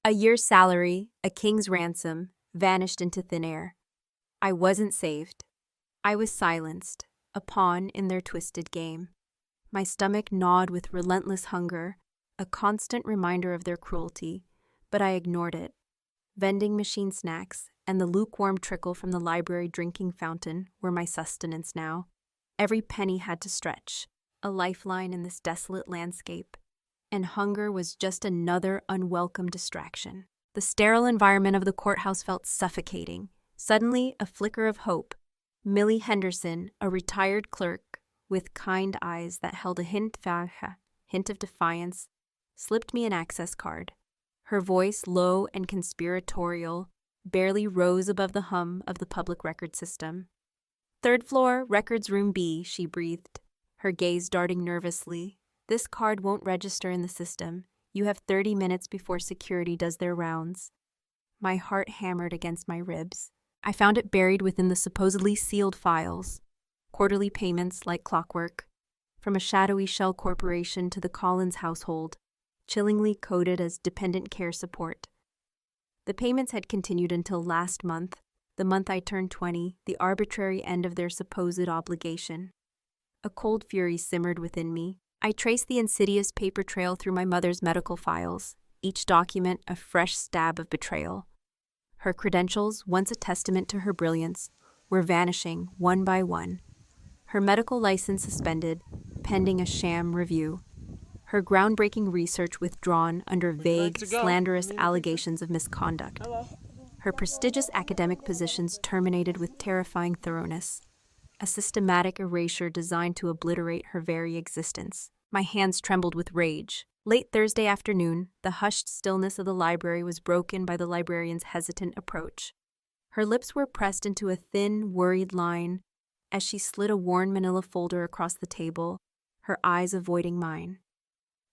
A year's salary, a king's ransom, vanished into thin air. I wasn't saved. I was silenced, a pawn in their twisted game. My stomach gnawed with relentless hunger, a constant reminder of their cruelty, but I ignored it. Vending machine snacks and the lukewarm trickle from the library drinking fountain were my sustenance now. Every penny had to stretch, a lifeline in this desolate landscape, and hunger was just another unwelcome distraction. The sterile environment of the courthouse felt suffocating. Suddenly, a flicker of hope. Millie Henderson, a retired clerk with kind eyes that held a hint of defiance, slipped me an access card. Her voice, low and conspiratorial, barely rose above the hum of the public record system. "Third floor, records room B," she breathed, her gaze darting nervously. "This card won't register in the system. You have 30 minutes before security does their rounds." My heart hammered against my ribs. I found it buried within the supposedly sealed files. Quarterly payments like clockwork. From a shadowy shell corporation to the Collins household, chillingly coded as dependent care support. The payments had continued until last month, the month I turned 20, the arbitrary end of their supposed obligation. A cold fury simmered within me. I traced the insidious paper trail through my mother's medical files, each document a fresh stab of betrayal. Her credentials, once a testament to her brilliance, were vanishing one by one. Her medical license suspended, pending a sham review. Her groundbreaking research withdrawn under vague, slanderous allegations of misconduct. Her prestigious academic positions terminated with terrifying thoroughness. A systematic erasure designed to obliterate her very existence. My hands trembled with rage. Late Thursday afternoon, the hushed stillness of the library was broken by the librarian's hesitant approach. Her lips were pressed into a thin, worried line as she slid a worn manila folder across the table, her eyes avoiding mine.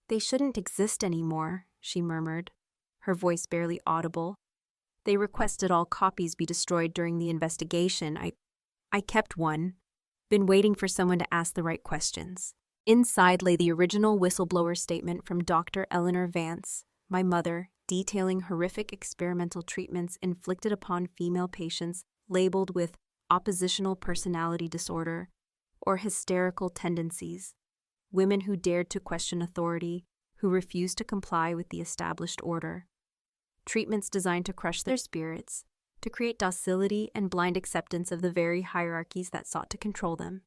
"They shouldn't exist anymore," she murmured, her voice barely audible. "They requested all copies be destroyed during the investigation. I kept one. Been waiting for someone to ask the right questions." Inside lay the original whistleblower statement from Dr. Eleanor Vance, my mother, detailing horrific experimental treatments inflicted upon female patients labeled with oppositional personality disorder or hysterical tendencies, women who dared to question authority, who refused to comply with the established order. Treatments designed to crush their spirits, to create docility and blind acceptance of the very hierarchies that sought to control them.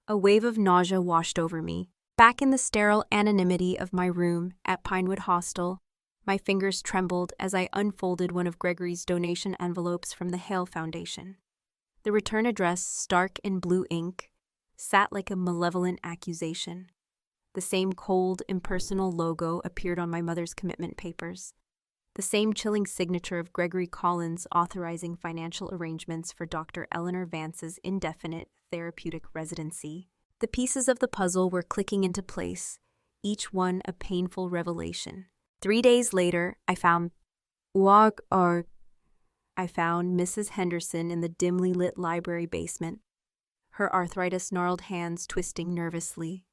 A wave of nausea washed over me. Back in the sterile anonymity of my room at Pinewood Hostel, my fingers trembled as I unfolded one of Gregory's donation envelopes from the Hale Foundation. The return address, stark in blue ink, sat like a malevolent accusation. The same cold, impersonal logo appeared on my mother's commitment papers. The same chilling signature of Gregory Collins authorizing financial arrangements for Dr. Eleanor Vance's indefinite therapeutic residency. The pieces of the puzzle were clicking into place, each one a painful revelation. 3 days later, I found Mrs. Henderson in the dimly lit library basement, her arthritis-gnarled hands twisting nervously.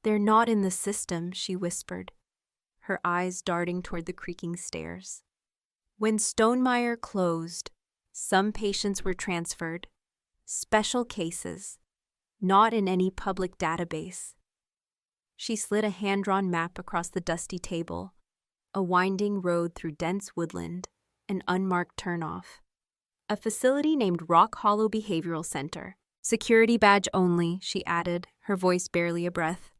"They're not in the system," she whispered, her eyes darting toward the creaking stairs. When Stonemeyer closed, some patients were transferred. Special cases, not in any public database. She slid a hand-drawn map across the dusty table, a winding road through dense woodland, an unmarked turnoff. A facility named Rock Hollow Behavioral Center. "Security badge only," she added, her voice barely a breath.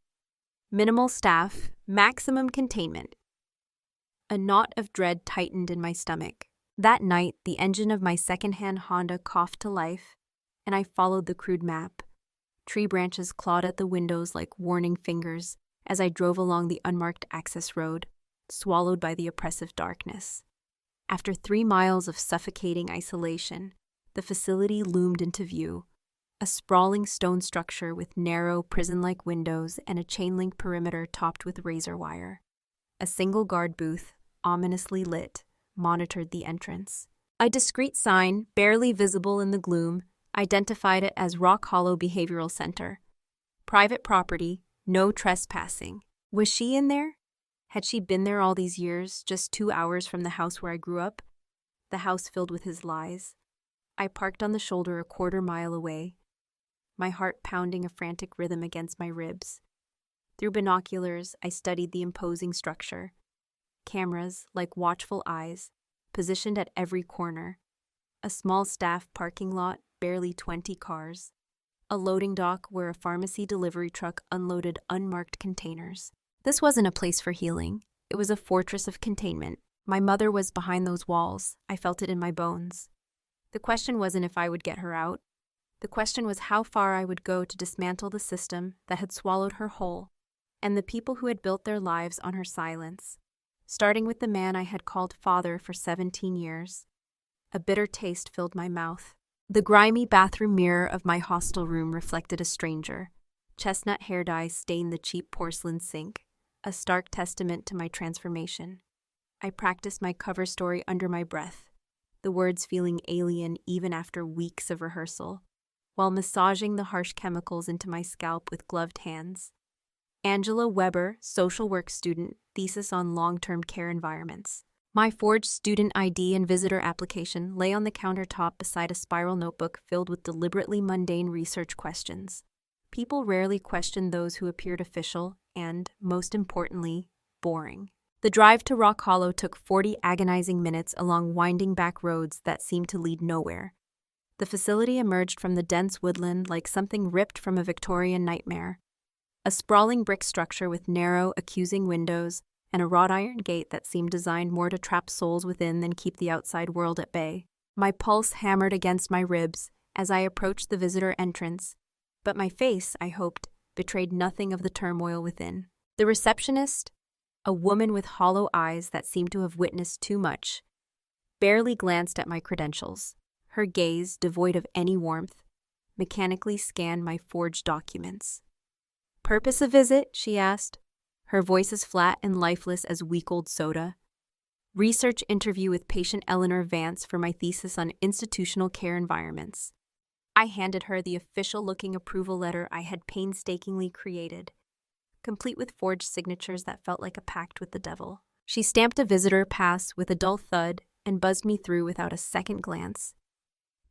"Minimal staff, maximum containment." A knot of dread tightened in my stomach. That night, the engine of my second-hand Honda coughed to life, and I followed the crude map. Tree branches clawed at the windows like warning fingers as I drove along the unmarked access road, swallowed by the oppressive darkness. After 3 miles of suffocating isolation, the facility loomed into view, a sprawling stone structure with narrow, prison-like windows and a chain-link perimeter topped with razor wire. A single guard booth, ominously lit, monitored the entrance. A discreet sign, barely visible in the gloom, identified it as Rock Hollow Behavioral Center. Private property, no trespassing. Was she in there? Had she been there all these years, just 2 hours from the house where I grew up? The house filled with his lies. I parked on the shoulder a quarter-mile away, my heart pounding a frantic rhythm against my ribs. Through binoculars, I studied the imposing structure. Cameras, like watchful eyes, positioned at every corner. A small staff parking lot, barely 20 cars. A loading dock where a pharmacy delivery truck unloaded unmarked containers. This wasn't a place for healing. It was a fortress of containment. My mother was behind those walls. I felt it in my bones. The question wasn't if I would get her out. The question was how far I would go to dismantle the system that had swallowed her whole, and the people who had built their lives on her silence. Starting with the man I had called father for 17 years. A bitter taste filled my mouth. The grimy bathroom mirror of my hostel room reflected a stranger. Chestnut hair dye stained the cheap porcelain sink, a stark testament to my transformation. I practiced my cover story under my breath, the words feeling alien even after weeks of rehearsal, while massaging the harsh chemicals into my scalp with gloved hands. Angela Weber, social work student, thesis on long-term care environments. My forged student ID and visitor application lay on the countertop beside a spiral notebook filled with deliberately mundane research questions. People rarely questioned those who appeared official and, most importantly, boring. The drive to Rock Hollow took 40 agonizing minutes along winding back roads that seemed to lead nowhere. The facility emerged from the dense woodland like something ripped from a Victorian nightmare. A sprawling brick structure with narrow, accusing windows and a wrought iron gate that seemed designed more to trap souls within than keep the outside world at bay. My pulse hammered against my ribs as I approached the visitor entrance, but my face, I hoped, betrayed nothing of the turmoil within. The receptionist, a woman with hollow eyes that seemed to have witnessed too much, barely glanced at my credentials. Her gaze, devoid of any warmth, mechanically scanned my forged documents. "Purpose of visit?" she asked, her voice as flat and lifeless as week-old soda. "Research interview with patient Eleanor Vance for my thesis on institutional care environments." I handed her the official-looking approval letter I had painstakingly created, complete with forged signatures that felt like a pact with the devil. She stamped a visitor pass with a dull thud and buzzed me through without a second glance.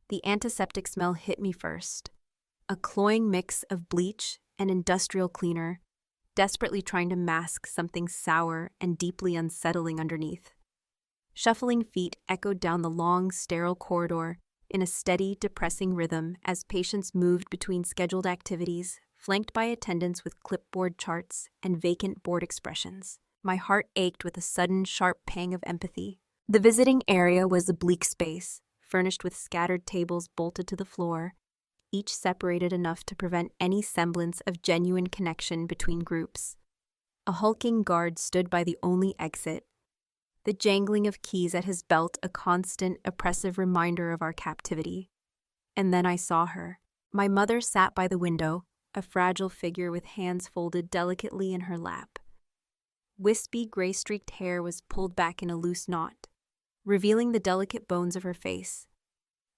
The antiseptic smell hit me first, a cloying mix of bleach and industrial cleaner, desperately trying to mask something sour and deeply unsettling underneath. Shuffling feet echoed down the long, sterile corridor in a steady, depressing rhythm as patients moved between scheduled activities, flanked by attendants with clipboard charts and vacant board expressions. My heart ached with a sudden, sharp pang of empathy. The visiting area was a bleak space, furnished with scattered tables bolted to the floor, each separated enough to prevent any semblance of genuine connection between groups. A hulking guard stood by the only exit, the jangling of keys at his belt a constant, oppressive reminder of our captivity. And then I saw her. My mother sat by the window, a fragile figure with hands folded delicately in her lap. Wispy, gray-streaked hair was pulled back in a loose knot, revealing the delicate bones of her face.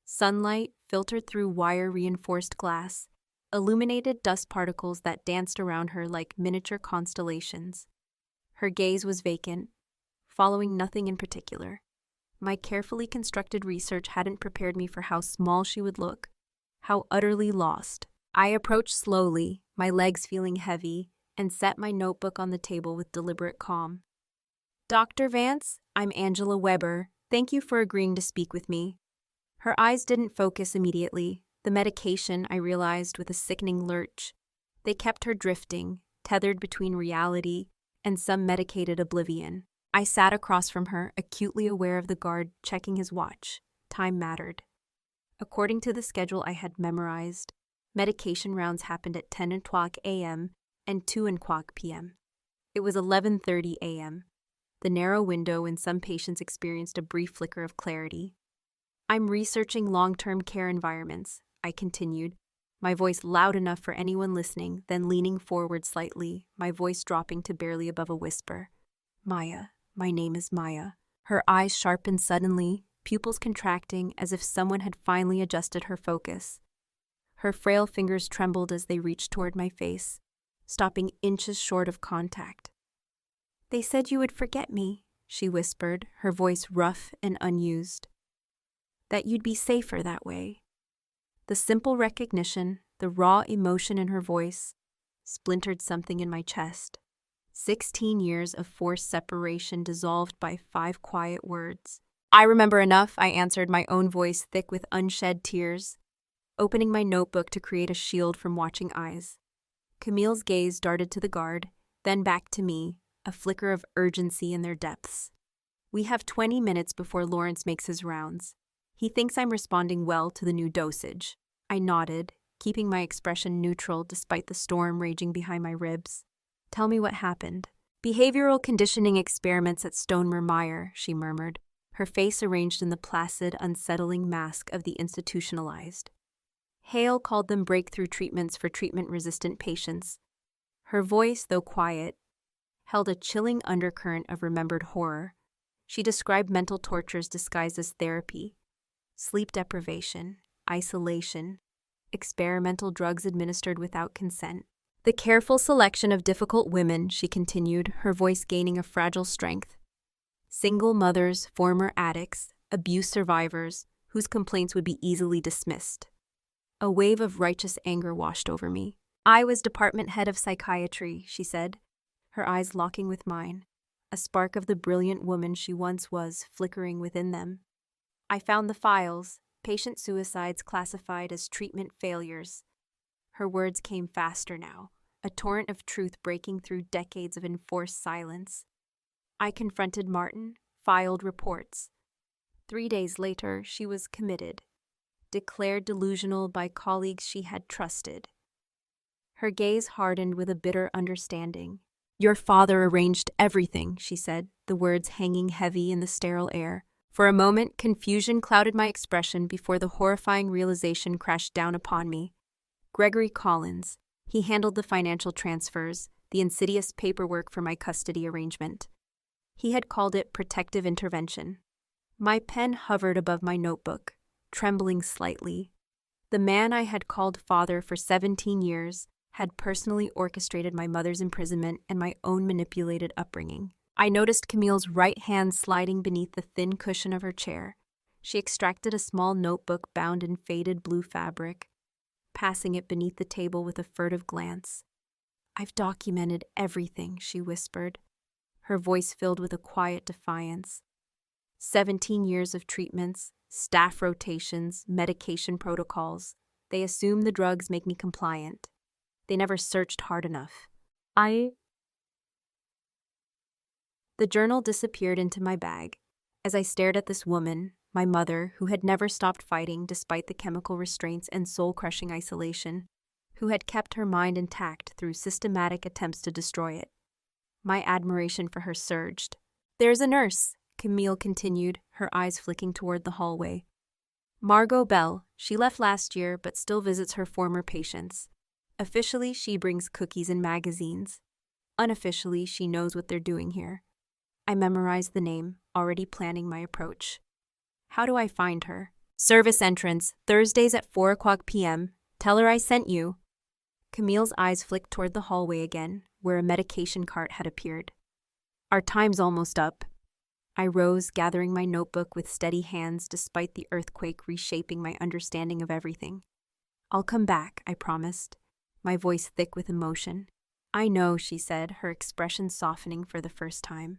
Sunlight, filtered through wire-reinforced glass, illuminated dust particles that danced around her like miniature constellations. Her gaze was vacant, following nothing in particular. My carefully constructed research hadn't prepared me for how small she would look, how utterly lost. I approached slowly, my legs feeling heavy, and set my notebook on the table with deliberate calm. "Dr. Vance, I'm Angela Weber. Thank you for agreeing to speak with me." Her eyes didn't focus immediately. The medication, I realized with a sickening lurch. They kept her drifting, tethered between reality and some medicated oblivion. I sat across from her, acutely aware of the guard checking his watch. Time mattered. According to the schedule I had memorized, medication rounds happened at 10:00 a.m. and 2:00 p.m. It was 11:30 a.m., the narrow window when some patients experienced a brief flicker of clarity. "I'm researching long-term care environments," I continued, my voice loud enough for anyone listening, then leaning forward slightly, my voice dropping to barely above a whisper. "Maya, my name is Maya." Her eyes sharpened suddenly, pupils contracting as if someone had finally adjusted her focus. Her frail fingers trembled as they reached toward my face, stopping inches short of contact. They said you would forget me, she whispered, her voice rough and unused. That you'd be safer that way. The simple recognition, the raw emotion in her voice, splintered something in my chest. 16 years of forced separation dissolved by 5 quiet words. I remember enough, I answered, my own voice thick with unshed tears, opening my notebook to create a shield from watching eyes. Camille's gaze darted to the guard, then back to me, a flicker of urgency in their depths. We have 20 minutes before Lawrence makes his rounds. He thinks I'm responding well to the new dosage. I nodded, keeping my expression neutral despite the storm raging behind my ribs. Tell me what happened. Behavioral conditioning experiments at Stonemer Meyer, she murmured, her face arranged in the placid, unsettling mask of the institutionalized. Hale called them breakthrough treatments for treatment-resistant patients. Her voice, though quiet, held a chilling undercurrent of remembered horror. She described mental tortures disguised as therapy, sleep deprivation, isolation, experimental drugs administered without consent. The careful selection of difficult women, she continued, her voice gaining a fragile strength. Single mothers, former addicts, abuse survivors, whose complaints would be easily dismissed. A wave of righteous anger washed over me. I was department head of psychiatry, she said, her eyes locking with mine, a spark of the brilliant woman she once was flickering within them. I found the files, patient suicides classified as treatment failures. Her words came faster now, a torrent of truth breaking through decades of enforced silence. I confronted Martin, filed reports. 3 days later, she was committed, declared delusional by colleagues she had trusted. Her gaze hardened with a bitter understanding. Your father arranged everything, she said, the words hanging heavy in the sterile air. For a moment, confusion clouded my expression before the horrifying realization crashed down upon me. Gregory Collins. He handled the financial transfers, the insidious paperwork for my custody arrangement. He had called it protective intervention. My pen hovered above my notebook, trembling slightly. The man I had called father for 17 years had personally orchestrated my mother's imprisonment and my own manipulated upbringing. I noticed Camille's right hand sliding beneath the thin cushion of her chair. She extracted a small notebook bound in faded blue fabric, passing it beneath the table with a furtive glance. I've documented everything, she whispered, her voice filled with a quiet defiance. 17 years of treatments, staff rotations, medication protocols. They assume the drugs make me compliant. They never searched hard enough. The journal disappeared into my bag as I stared at this woman, my mother, who had never stopped fighting despite the chemical restraints and soul-crushing isolation, who had kept her mind intact through systematic attempts to destroy it. My admiration for her surged. There's a nurse, Camille continued, her eyes flicking toward the hallway. Margot Bell. She left last year but still visits her former patients. Officially, she brings cookies and magazines. Unofficially, she knows what they're doing here. I memorized the name, already planning my approach. How do I find her? Service entrance, Thursdays at 4:00 p.m. Tell her I sent you. Camille's eyes flicked toward the hallway again, where a medication cart had appeared. Our time's almost up. I rose, gathering my notebook with steady hands despite the earthquake reshaping my understanding of everything. I'll come back, I promised, my voice thick with emotion. I know, she said, her expression softening for the first time.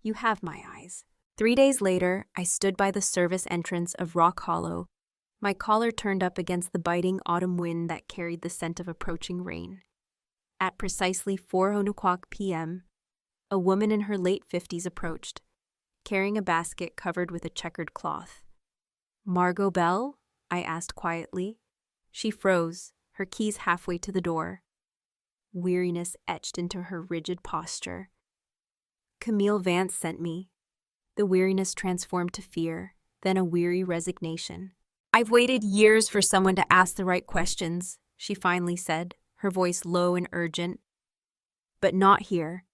You have my eyes. 3 days later, I stood by the service entrance of Rock Hollow, my collar turned up against the biting autumn wind that carried the scent of approaching rain. At precisely 4:00 p.m., a woman in her late 50s approached, carrying a basket covered with a checkered cloth. Margot Bell? I asked quietly. She froze, her keys halfway to the door. Weariness etched into her rigid posture. Camille Vance sent me. The weariness transformed to fear, then a weary resignation. I've waited years for someone to ask the right questions, she finally said, her voice low and urgent. But not here.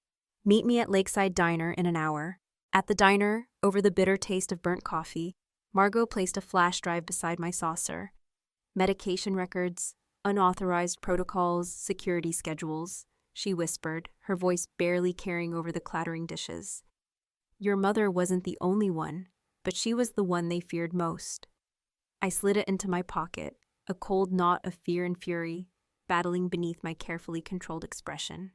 Meet me at Lakeside Diner in an hour. At the diner, over the bitter taste of burnt coffee, Margot placed a flash drive beside my saucer. Medication records, unauthorized protocols, security schedules. she whispered, her voice barely carrying over the clattering dishes. Your mother wasn't the only one, but she was the one they feared most. I slid it into my pocket, a cold knot of fear and fury battling beneath my carefully controlled expression.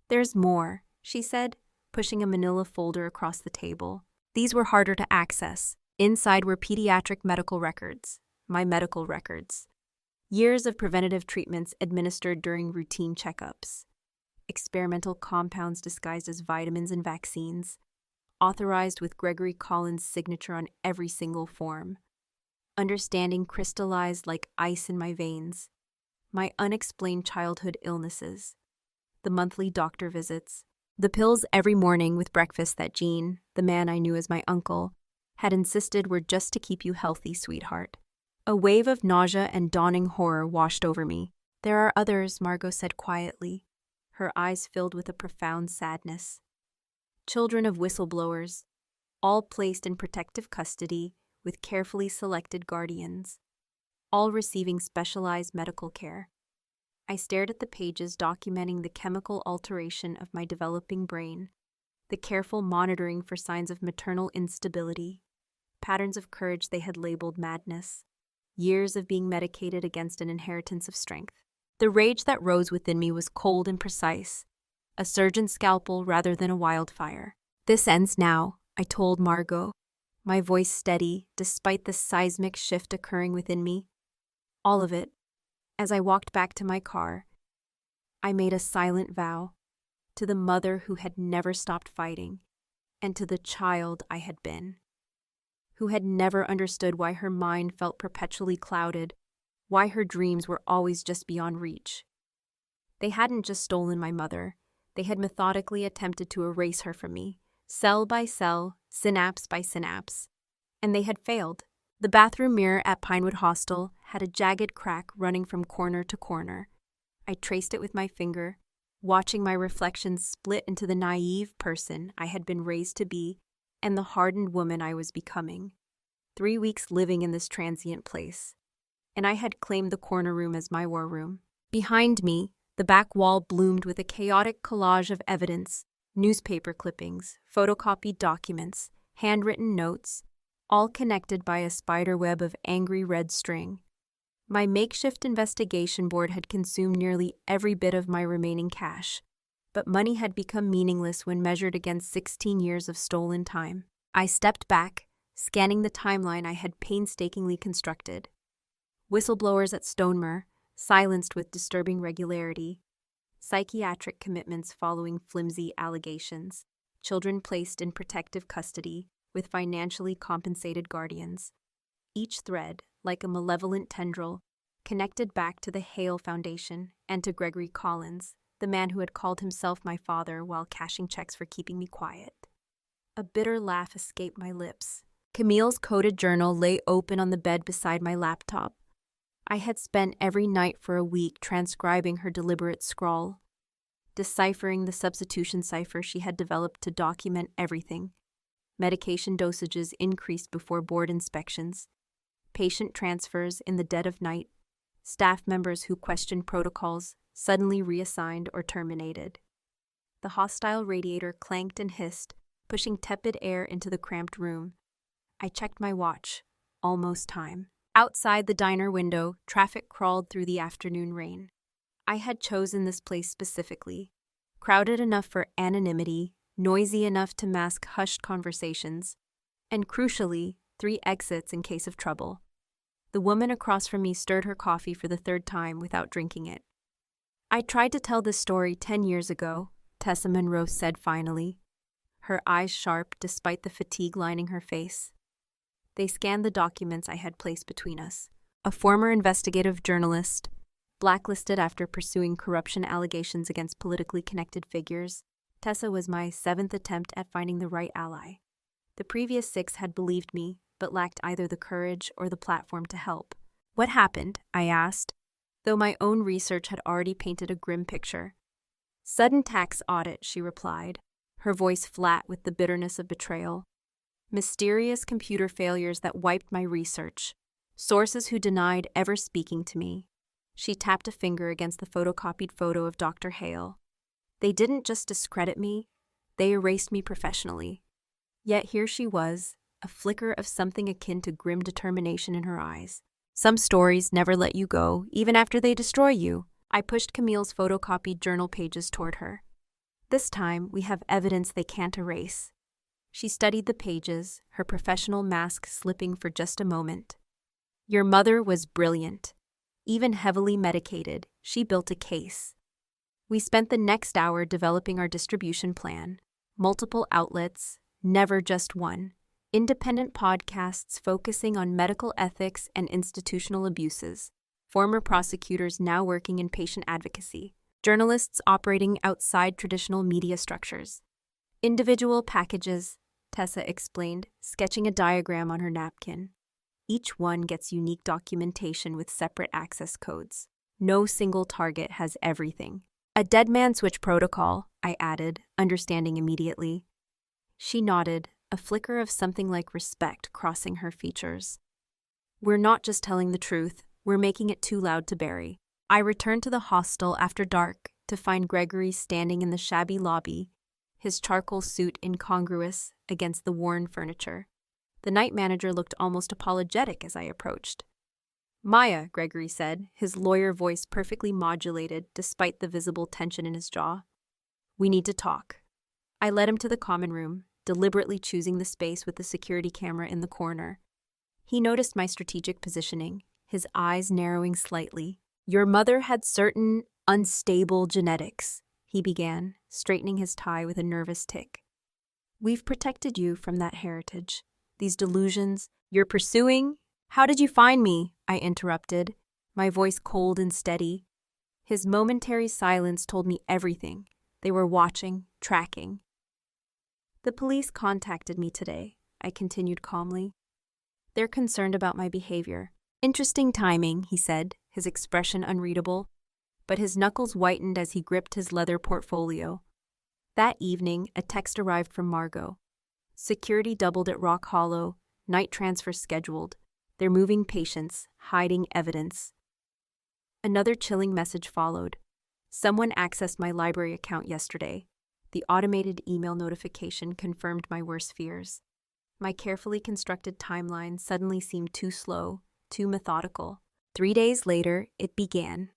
There's more, she said, pushing a manila folder across the table. These were harder to access. Inside were pediatric medical records, my medical records. Years of preventative treatments administered during routine checkups. Experimental compounds disguised as vitamins and vaccines, authorized with Gregory Collins' signature on every single form. Understanding crystallized like ice in my veins. My unexplained childhood illnesses. The monthly doctor visits. The pills every morning with breakfast that Gene, the man I knew as my uncle, had insisted were just to keep you healthy, sweetheart. A wave of nausea and dawning horror washed over me. There are others, Margot said quietly, her eyes filled with a profound sadness. Children of whistleblowers, all placed in protective custody with carefully selected guardians, all receiving specialized medical care. I stared at the pages documenting the chemical alteration of my developing brain, the careful monitoring for signs of maternal instability, patterns of courage they had labeled madness, years of being medicated against an inheritance of strength. The rage that rose within me was cold and precise, a surgeon's scalpel rather than a wildfire. This ends now, I told Margot, my voice steady despite the seismic shift occurring within me. All of it. As I walked back to my car, I made a silent vow to the mother who had never stopped fighting and to the child I had been, who had never understood why her mind felt perpetually clouded, why her dreams were always just beyond reach. They hadn't just stolen my mother, they had methodically attempted to erase her from me, cell by cell, synapse by synapse, and they had failed. The bathroom mirror at Pinewood Hostel had a jagged crack running from corner to corner. I traced it with my finger, watching my reflection split into the naive person I had been raised to be and the hardened woman I was becoming. 3 weeks living in this transient place, and I had claimed the corner room as my war room. Behind me, the back wall bloomed with a chaotic collage of evidence, newspaper clippings, photocopied documents, handwritten notes, all connected by a spiderweb of angry red string. My makeshift investigation board had consumed nearly every bit of my remaining cash, but money had become meaningless when measured against 16 years of stolen time. I stepped back, scanning the timeline I had painstakingly constructed. Whistleblowers at Stonemer, silenced with disturbing regularity, psychiatric commitments following flimsy allegations, children placed in protective custody with financially compensated guardians. Each thread, like a malevolent tendril, connected back to the Hale Foundation and to Gregory Collins, the man who had called himself my father while cashing checks for keeping me quiet. A bitter laugh escaped my lips. Camille's coded journal lay open on the bed beside my laptop. I had spent every night for a week transcribing her deliberate scrawl, deciphering the substitution cipher she had developed to document everything. Medication dosages increased before board inspections, patient transfers in the dead of night, staff members who questioned protocols suddenly reassigned or terminated. The hostile radiator clanked and hissed, pushing tepid air into the cramped room. I checked my watch. Almost time. Outside the diner window, traffic crawled through the afternoon rain. I had chosen this place specifically, crowded enough for anonymity, noisy enough to mask hushed conversations, and crucially, 3 exits in case of trouble. The woman across from me stirred her coffee for the 3rd time without drinking it. I tried to tell this story 10 years ago, Tessa Monroe said finally, her eyes sharp despite the fatigue lining her face. They scanned the documents I had placed between us. A former investigative journalist, blacklisted after pursuing corruption allegations against politically connected figures, Tessa was my 7th attempt at finding the right ally. The previous 6 had believed me, but lacked either the courage or the platform to help. What happened? I asked, though my own research had already painted a grim picture. Sudden tax audit, she replied, her voice flat with the bitterness of betrayal. Mysterious computer failures that wiped my research. Sources who denied ever speaking to me. She tapped a finger against the photocopied photo of Dr. Hale. They didn't just discredit me, they erased me professionally. Yet here she was, a flicker of something akin to grim determination in her eyes. Some stories never let you go, even after they destroy you. I pushed Camille's photocopied journal pages toward her. This time, we have evidence they can't erase. She studied the pages, her professional mask slipping for just a moment. Your mother was brilliant. Even heavily medicated, she built a case. We spent the next hour developing our distribution plan. Multiple outlets, never just one. Independent podcasts focusing on medical ethics and institutional abuses. Former prosecutors now working in patient advocacy. Journalists operating outside traditional media structures. Individual packages, Tessa explained, sketching a diagram on her napkin. Each one gets unique documentation with separate access codes. No single target has everything. A dead man switch protocol, I added, understanding immediately. She nodded, a flicker of something like respect crossing her features. We're not just telling the truth, we're making it too loud to bury. I returned to the hostel after dark to find Gregory standing in the shabby lobby, his charcoal suit incongruous against the worn furniture. The night manager looked almost apologetic as I approached. Maya, Gregory said, his lawyer voice perfectly modulated despite the visible tension in his jaw. We need to talk. I led him to the common room, deliberately choosing the space with the security camera in the corner. He noticed my strategic positioning, his eyes narrowing slightly. Your mother had certain unstable genetics, he began, straightening his tie with a nervous tick. We've protected you from that heritage. These delusions you're pursuing? How did you find me? I interrupted, my voice cold and steady. His momentary silence told me everything. They were watching, tracking. The police contacted me today, I continued calmly. They're concerned about my behavior. Interesting timing, he said, his expression unreadable, but his knuckles whitened as he gripped his leather portfolio. That evening, a text arrived from Margot. Security doubled at Rock Hollow, night transfer scheduled. They're moving patients, hiding evidence. Another chilling message followed. Someone accessed my library account yesterday. The automated email notification confirmed my worst fears. My carefully constructed timeline suddenly seemed too slow, too methodical. 3 days later, it began.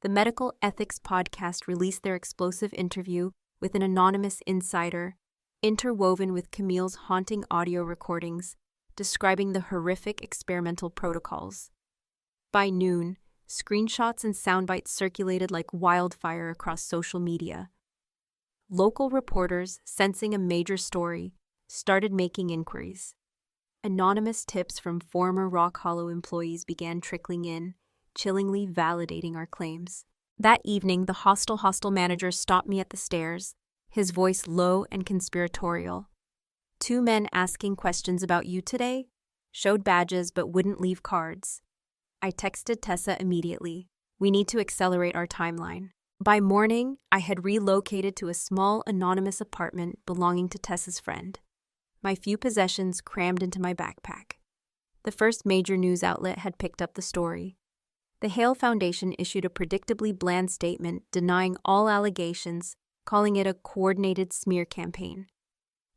The Medical Ethics Podcast released their explosive interview with an anonymous insider, interwoven with Camille's haunting audio recordings, describing the horrific experimental protocols. By noon, screenshots and soundbites circulated like wildfire across social media. Local reporters, sensing a major story, started making inquiries. Anonymous tips from former Rock Hollow employees began trickling in, chillingly validating our claims. That evening, the hostel manager stopped me at the stairs, his voice low and conspiratorial. 2 men asking questions about you today, showed badges but wouldn't leave cards. I texted Tessa immediately. We need to accelerate our timeline. By morning, I had relocated to a small anonymous apartment belonging to Tessa's friend. My few possessions crammed into my backpack. The first major news outlet had picked up the story. The Hale Foundation issued a predictably bland statement denying all allegations, calling it a coordinated smear campaign.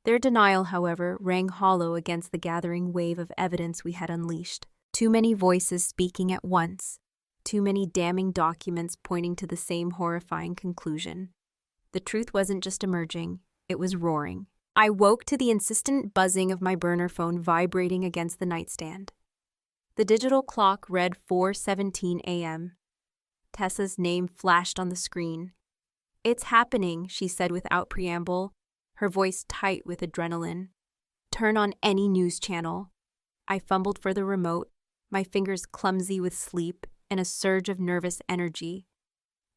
Their denial, however, rang hollow against the gathering wave of evidence we had unleashed. Too many voices speaking at once. Too many damning documents pointing to the same horrifying conclusion. The truth wasn't just emerging, it was roaring. I woke to the insistent buzzing of my burner phone vibrating against the nightstand. The digital clock read 4:17 a.m. Tessa's name flashed on the screen. It's happening, she said without preamble, her voice tight with adrenaline. Turn on any news channel. I fumbled for the remote, my fingers clumsy with sleep and a surge of nervous energy.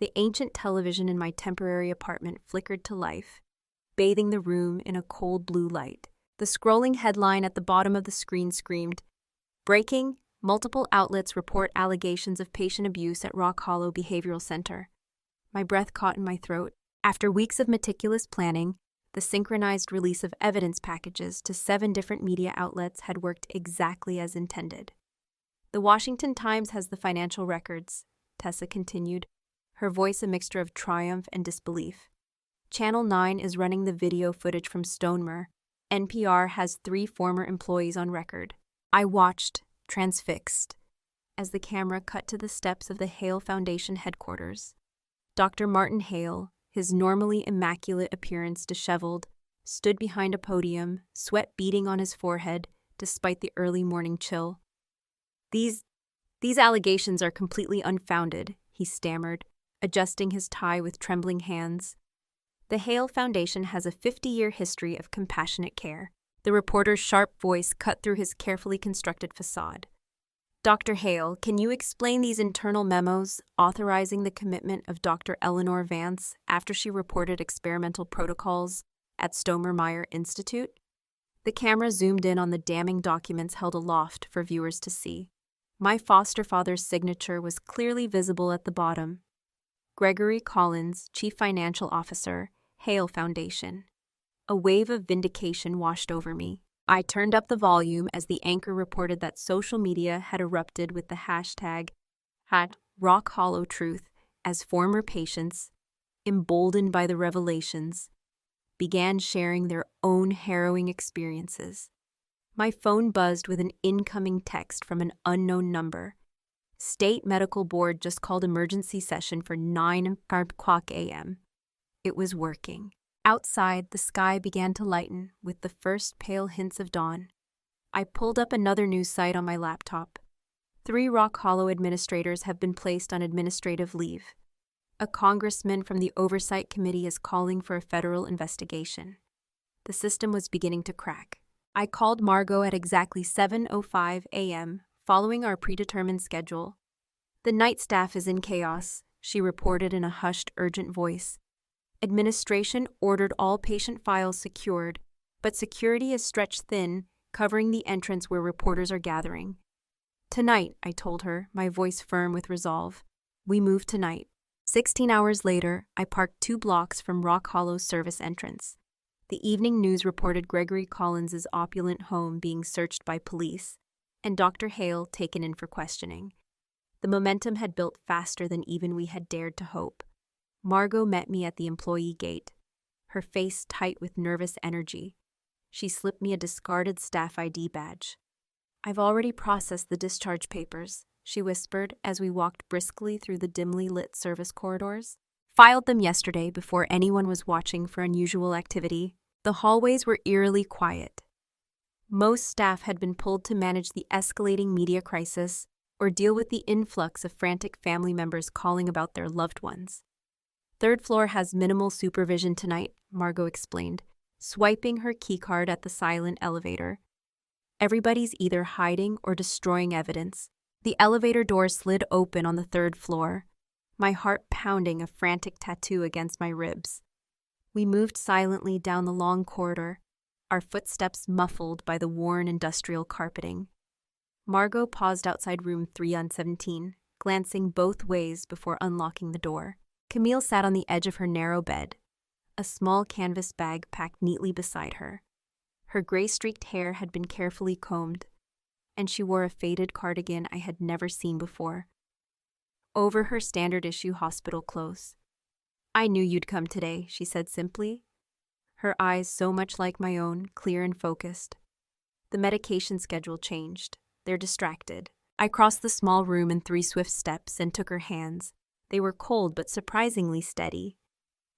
The ancient television in my temporary apartment flickered to life, bathing the room in a cold blue light. The scrolling headline at the bottom of the screen screamed, "Breaking, multiple outlets report allegations of patient abuse at Rock Hollow Behavioral Center." My breath caught in my throat. After weeks of meticulous planning, the synchronized release of evidence packages to 7 different media outlets had worked exactly as intended. The Washington Times has the financial records, Tessa continued, her voice a mixture of triumph and disbelief. Channel 9 is running the video footage from Stonemer. NPR has 3 former employees on record. I watched, transfixed, as the camera cut to the steps of the Hale Foundation headquarters. Dr. Martin Hale, his normally immaculate appearance disheveled, stood behind a podium, sweat beading on his forehead despite the early morning chill. These allegations are completely unfounded, he stammered, adjusting his tie with trembling hands. The Hale Foundation has a 50-year history of compassionate care. The reporter's sharp voice cut through his carefully constructed facade. Dr. Hale, can you explain these internal memos authorizing the commitment of Dr. Eleanor Vance after she reported experimental protocols at Stonemer Institute? The camera zoomed in on the damning documents held aloft for viewers to see. My foster father's signature was clearly visible at the bottom. Gregory Collins, Chief Financial Officer, Hale Foundation. A wave of vindication washed over me. I turned up the volume as the anchor reported that social media had erupted with the hashtag #RockHollowTruth as former patients, emboldened by the revelations, began sharing their own harrowing experiences. My phone buzzed with an incoming text from an unknown number. State Medical Board just called emergency session for 9:00 a.m. It was working. Outside, the sky began to lighten with the first pale hints of dawn. I pulled up another news site on my laptop. 3 Rock Hollow administrators have been placed on administrative leave. A congressman from the Oversight Committee is calling for a federal investigation. The system was beginning to crack. I called Margot at exactly 7:05 a.m., following our predetermined schedule. "The night staff is in chaos," she reported in a hushed, urgent voice. "Administration ordered all patient files secured, but security is stretched thin, covering the entrance where reporters are gathering." "Tonight," I told her, my voice firm with resolve. "We move tonight." 16 hours later, I parked 2 blocks from Rock Hollow's service entrance. The evening news reported Gregory Collins's opulent home being searched by police, and Dr. Hale taken in for questioning. The momentum had built faster than even we had dared to hope. Margot met me at the employee gate, her face tight with nervous energy. She slipped me a discarded staff ID badge. "I've already processed the discharge papers," she whispered as we walked briskly through the dimly lit service corridors. "Filed them yesterday before anyone was watching for unusual activity." The hallways were eerily quiet. Most staff had been pulled to manage the escalating media crisis or deal with the influx of frantic family members calling about their loved ones. "Third floor has minimal supervision tonight," Margot explained, swiping her keycard at the silent elevator. "Everybody's either hiding or destroying evidence." The elevator door slid open on the 3rd floor, my heart pounding a frantic tattoo against my ribs. We moved silently down the long corridor, our footsteps muffled by the worn industrial carpeting. Margot paused outside room 317, glancing both ways before unlocking the door. Camille sat on the edge of her narrow bed, a small canvas bag packed neatly beside her. Her gray-streaked hair had been carefully combed, and she wore a faded cardigan I had never seen before, over her standard-issue hospital clothes. "I knew you'd come today," she said simply, her eyes so much like my own, clear and focused. The medication schedule changed. They're distracted. I crossed the small room in 3 swift steps and took her hands. They were cold but surprisingly steady.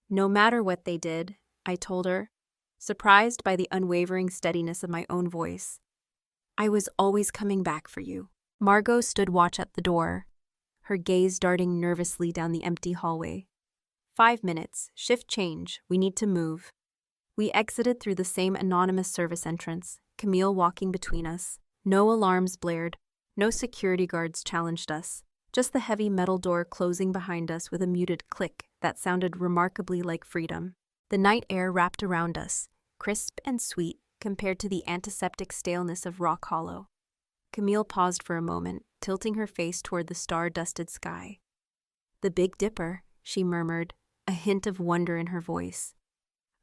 "No matter what they did," I told her, surprised by the unwavering steadiness of my own voice, "I was always coming back for you." Margot stood watch at the door, her gaze darting nervously down the empty hallway. 5 minutes, shift change, we need to move." We exited through the same anonymous service entrance, Camille walking between us. No alarms blared, no security guards challenged us. Just the heavy metal door closing behind us with a muted click that sounded remarkably like freedom. The night air wrapped around us, crisp and sweet compared to the antiseptic staleness of Rock Hollow. Camille paused for a moment, tilting her face toward the star-dusted sky. "The Big Dipper," she murmured, a hint of wonder in her voice.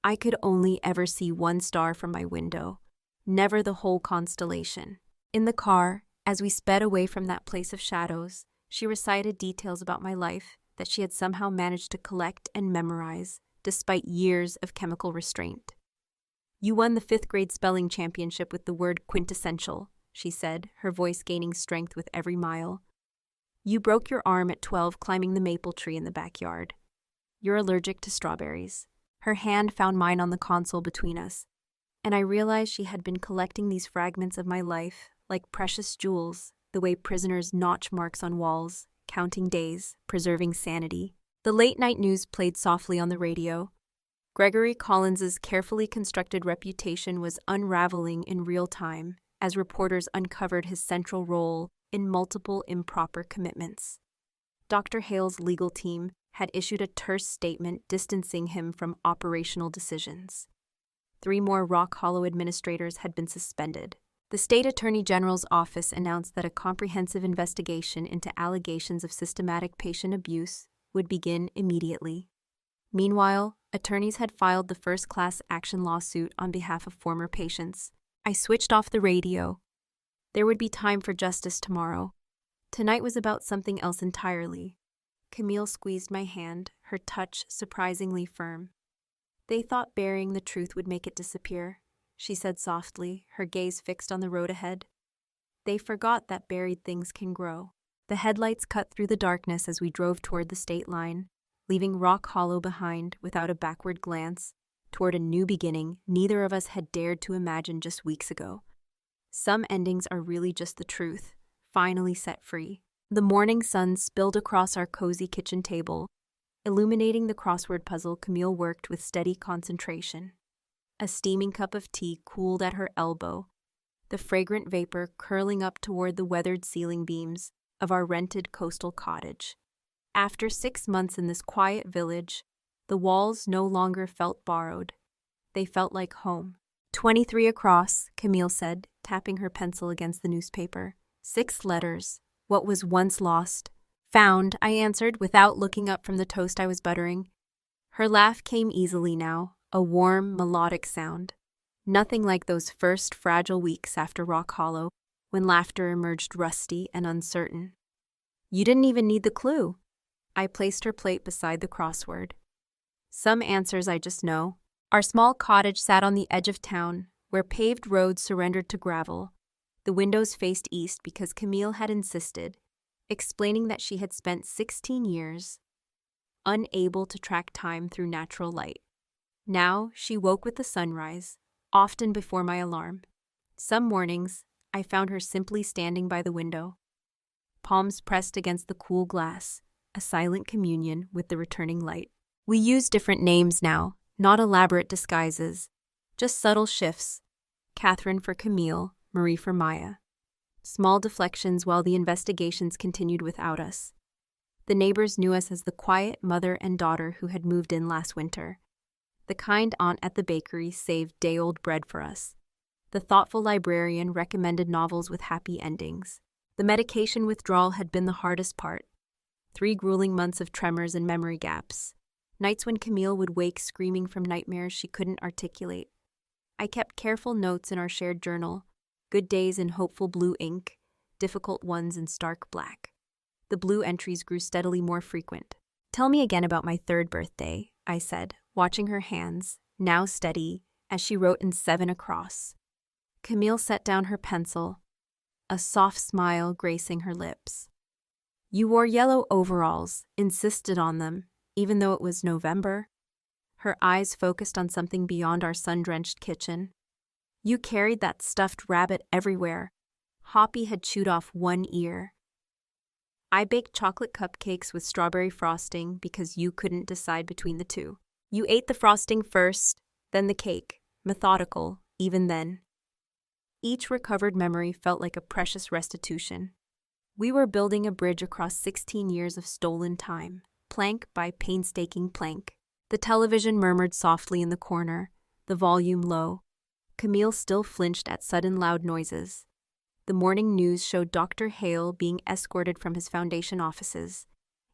I could only ever see one star from my window, never the whole constellation. In the car, as we sped away from that place of shadows, she recited details about my life that she had somehow managed to collect and memorize, despite years of chemical restraint. "You won the 5th grade spelling championship with the word quintessential," she said, her voice gaining strength with every mile. "You broke your arm at 12 climbing the maple tree in the backyard. You're allergic to strawberries." Her hand found mine on the console between us, and I realized she had been collecting these fragments of my life like precious jewels, the way prisoners notch marks on walls, counting days, preserving sanity. The late-night news played softly on the radio. Gregory Collins's carefully constructed reputation was unraveling in real time as reporters uncovered his central role in multiple improper commitments. Dr. Hale's legal team had issued a terse statement distancing him from operational decisions. 3 more Rock Hollow administrators had been suspended. The state attorney general's office announced that a comprehensive investigation into allegations of systematic patient abuse would begin immediately. Meanwhile, attorneys had filed the first class action lawsuit on behalf of former patients. I switched off the radio. There would be time for justice tomorrow. Tonight was about something else entirely. Camille squeezed my hand, her touch surprisingly firm. "They thought burying the truth would make it disappear," she said softly, her gaze fixed on the road ahead. "They forgot that buried things can grow." The headlights cut through the darkness as we drove toward the state line, leaving Rock Hollow behind without a backward glance, toward a new beginning neither of us had dared to imagine just weeks ago. Some endings are really just the truth, finally set free. The morning sun spilled across our cozy kitchen table, illuminating the crossword puzzle Camille worked with steady concentration. A steaming cup of tea cooled at her elbow, the fragrant vapor curling up toward the weathered ceiling beams of our rented coastal cottage. After 6 months in this quiet village, the walls no longer felt borrowed. They felt like home. 23 across, Camille said, tapping her pencil against the newspaper. 6 letters. What was once lost. Found, I answered, without looking up from the toast I was buttering. Her laugh came easily now, a warm, melodic sound. Nothing like those first fragile weeks after Rock Hollow, when laughter emerged rusty and uncertain. "You didn't even need the clue." I placed her plate beside the crossword. "Some answers I just know." Our small cottage sat on the edge of town, where paved roads surrendered to gravel. The windows faced east because Camille had insisted, explaining that she had spent 16 years unable to track time through natural light. Now she woke with the sunrise, often before my alarm. Some mornings, I found her simply standing by the window, palms pressed against the cool glass, a silent communion with the returning light. We use different names now, not elaborate disguises, just subtle shifts. Catherine for Camille, Marie for Maya. Small deflections while the investigations continued without us. The neighbors knew us as the quiet mother and daughter who had moved in last winter. The kind aunt at the bakery saved day-old bread for us. The thoughtful librarian recommended novels with happy endings. The medication withdrawal had been the hardest part. 3 grueling months of tremors and memory gaps. Nights when Camille would wake screaming from nightmares she couldn't articulate. I kept careful notes in our shared journal, good days in hopeful blue ink, difficult ones in stark black. The blue entries grew steadily more frequent. "Tell me again about my 3rd birthday," I said, watching her hands, now steady, as she wrote in 7 across. Camille set down her pencil, a soft smile gracing her lips. "You wore yellow overalls, insisted on them, even though it was November." Her eyes focused on something beyond our sun-drenched kitchen. "You carried that stuffed rabbit everywhere. Hoppy had chewed off 1 ear. I baked chocolate cupcakes with strawberry frosting because you couldn't decide between the 2. You ate the frosting first, then the cake, methodical, even then." Each recovered memory felt like a precious restitution. We were building a bridge across 16 years of stolen time, plank by painstaking plank. The television murmured softly in the corner, the volume low. Camille still flinched at sudden loud noises. The morning news showed Dr. Hale being escorted from his foundation offices,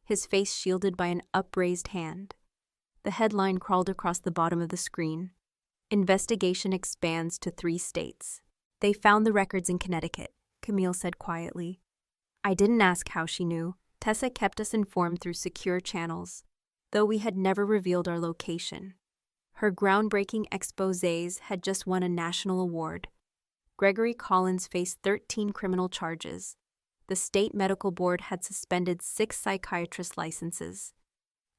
his face shielded by an upraised hand. The headline crawled across the bottom of the screen. "Investigation expands to 3 states. They found the records in Connecticut," Camille said quietly. I didn't ask how she knew. Tessa kept us informed through secure channels. though we had never revealed our location. Her groundbreaking exposés had just won a national award. Gregory Collins faced 13 criminal charges. The state medical board had suspended 6 psychiatrist licenses.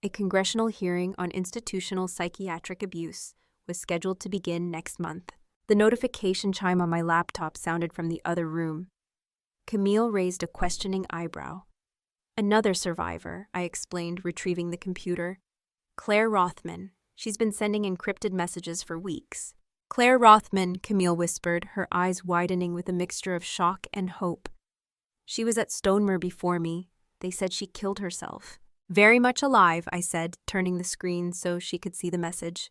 A congressional hearing on institutional psychiatric abuse was scheduled to begin next month. The notification chime on my laptop sounded from the other room. Camille raised a questioning eyebrow. "Another survivor," I explained, retrieving the computer. "Claire Rothman. She's been sending encrypted messages for weeks." "Claire Rothman," Camille whispered, her eyes widening with a mixture of shock and hope. "She was at Stonemer before me. They said she killed herself." "Very much alive," I said, turning the screen so she could see the message.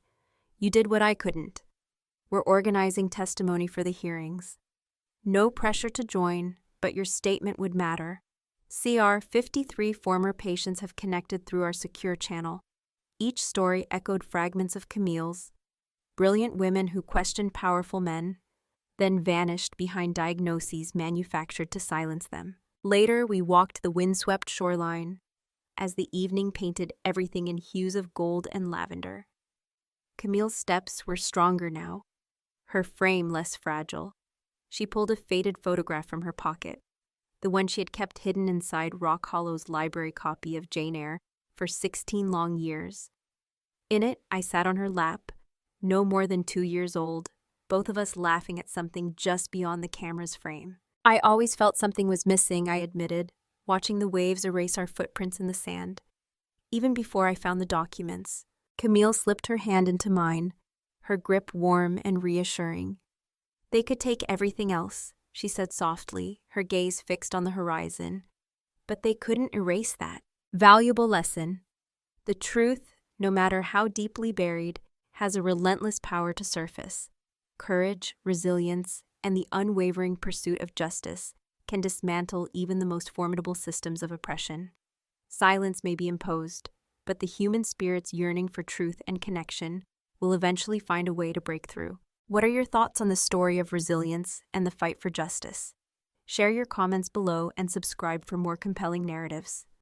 "You did what I couldn't. We're organizing testimony for the hearings. No pressure to join, but your statement would matter. CR 53 former patients have connected through our secure channel. Each story echoed fragments of Camille's. Brilliant women who questioned powerful men, then vanished behind diagnoses manufactured to silence them. Later, we walked the windswept shoreline as the evening painted everything in hues of gold and lavender. Camille's steps were stronger now, her frame less fragile. She pulled a faded photograph from her pocket, the one she had kept hidden inside Rock Hollow's library copy of Jane Eyre for 16 long years. In it, I sat on her lap, no more than 2 years old, both of us laughing at something just beyond the camera's frame. "I always felt something was missing," I admitted, watching the waves erase our footprints in the sand. Even before I found the documents, Camille slipped her hand into mine, her grip warm and reassuring. "They could take everything else," she said softly, her gaze fixed on the horizon. "But they couldn't erase that valuable lesson. The truth, no matter how deeply buried, has a relentless power to surface. Courage, resilience, and the unwavering pursuit of justice can dismantle even the most formidable systems of oppression. Silence may be imposed, but the human spirit's yearning for truth and connection will eventually find a way to break through." What are your thoughts on the story of resilience and the fight for justice? Share your comments below and subscribe for more compelling narratives.